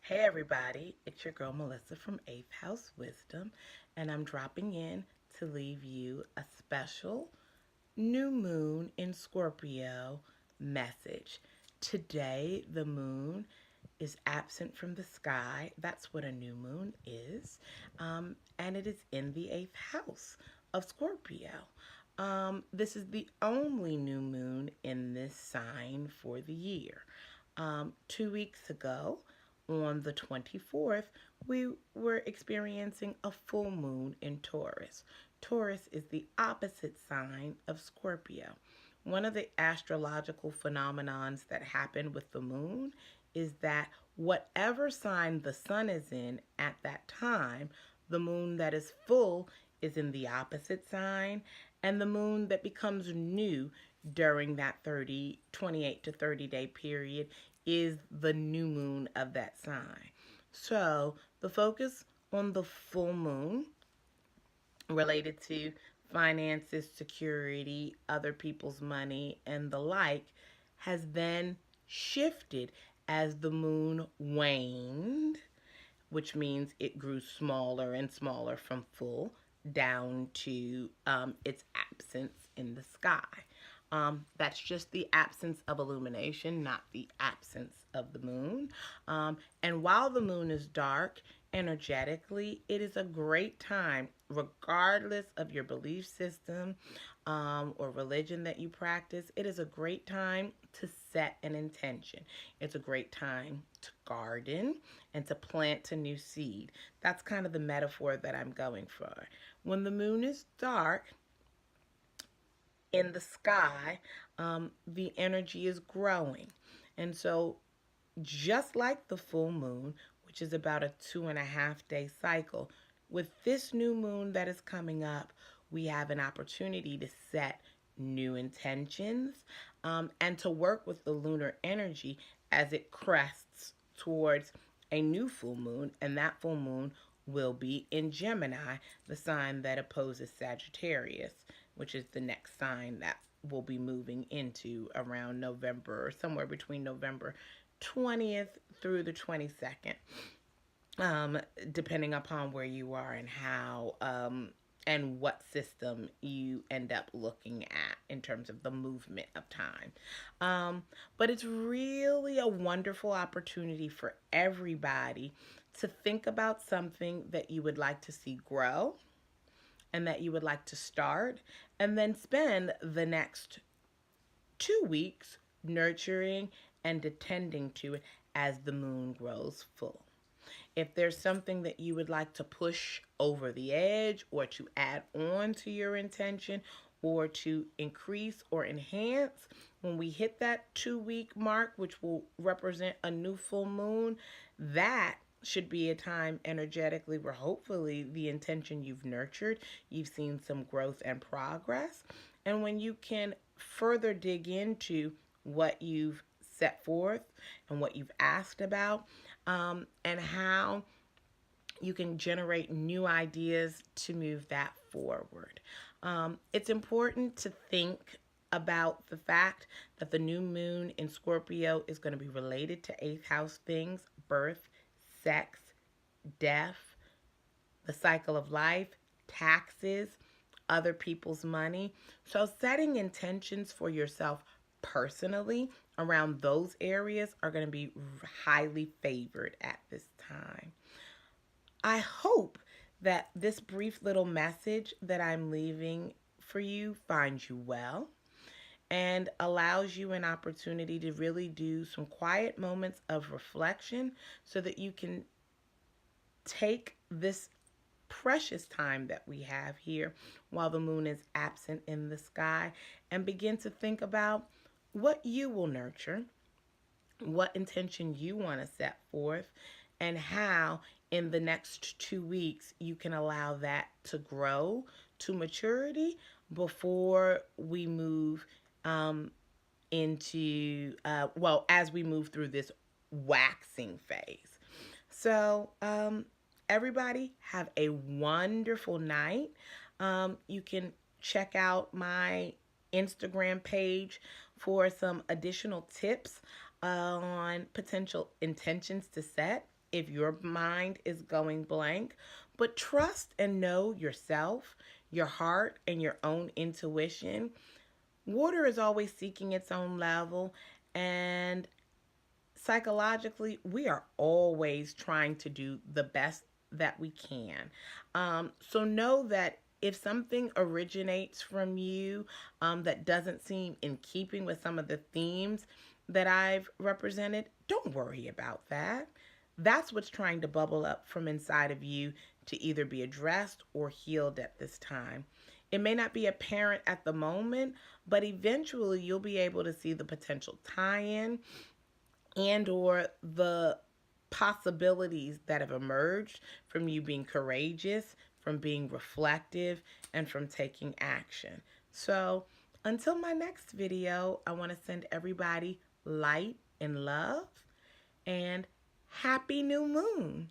Hey everybody, it's your girl Melissa from 8th House Wisdom, and I'm dropping in to leave you a special new moon in Scorpio message. Today, the moon is absent from the sky. That's what a new moon is, and it is in the 8th house of Scorpio. This is the only new moon in this sign for the year. 2 weeks ago, on the 24th, we were experiencing a full moon in Taurus. Taurus is the opposite sign of Scorpio. One of the astrological phenomenons that happen with the moon is that whatever sign the sun is in at that time, the moon that is full is in the opposite sign, and the moon that becomes new during that 28 to 30 day period is the new moon of that sign. So the focus on the full moon related to finances, security, other people's money, and the like has then shifted as the moon waned, which means it grew smaller and smaller from full down to its absence in the sky. That's just the absence of illumination, not the absence of the moon. And while the moon is dark, energetically, it is a great time, regardless of your belief system or religion that you practice. It is a great time to set an intention. It's a great time to garden and to plant a new seed. That's kind of the metaphor that I'm going for. When the moon is dark, in the sky, the energy is growing. And so, just like the full moon, which is about a 2.5 day cycle, with this new moon that is coming up, we have an opportunity to set new intentions and to work with the lunar energy as it crests towards a new full moon, and that full moon will be in Gemini, the sign that opposes Sagittarius, which is the next sign that we'll be moving into around November, or somewhere between November 20th through the 22nd, depending upon where you are and how and what system you end up looking at in terms of the movement of time. But it's really a wonderful opportunity for everybody to think about something that you would like to see grow and that you would like to start, and then spend the next 2 weeks nurturing and attending to it as the moon grows full. If there's something that you would like to push over the edge or to add on to your intention or to increase or enhance, when we hit that 2 week mark, which will represent a new full moon, that should be a time energetically where hopefully the intention you've nurtured, you've seen some growth and progress. And when you can further dig into what you've set forth and what you've asked about, and how you can generate new ideas to move that forward. It's important to think about the fact that the new moon in Scorpio is going to be related to 8th house things: birth, sex, death, the cycle of life, taxes, other people's money. So, setting intentions for yourself personally around those areas are going to be highly favored at this time. I hope that this brief little message that I'm leaving for you finds you well and allows you an opportunity to really do some quiet moments of reflection so that you can take this precious time that we have here while the moon is absent in the sky and begin to think about what you will nurture, what intention you want to set forth, and how in the next 2 weeks you can allow that to grow to maturity before we move as we move through this waxing phase. So, everybody, have a wonderful night. You can check out my Instagram page for some additional tips on potential intentions to set if your mind is going blank. But trust and know yourself, your heart, and your own intuition. Water is always seeking its own level, and psychologically, we are always trying to do the best that we can. So know that if something originates from you that doesn't seem in keeping with some of the themes that I've represented, don't worry about that. That's what's trying to bubble up from inside of you to either be addressed or healed at this time. It may not be apparent at the moment, but eventually you'll be able to see the potential tie-in and or the possibilities that have emerged from you being courageous, from being reflective, and from taking action. So until my next video, I want to send everybody light and love and happy new moon.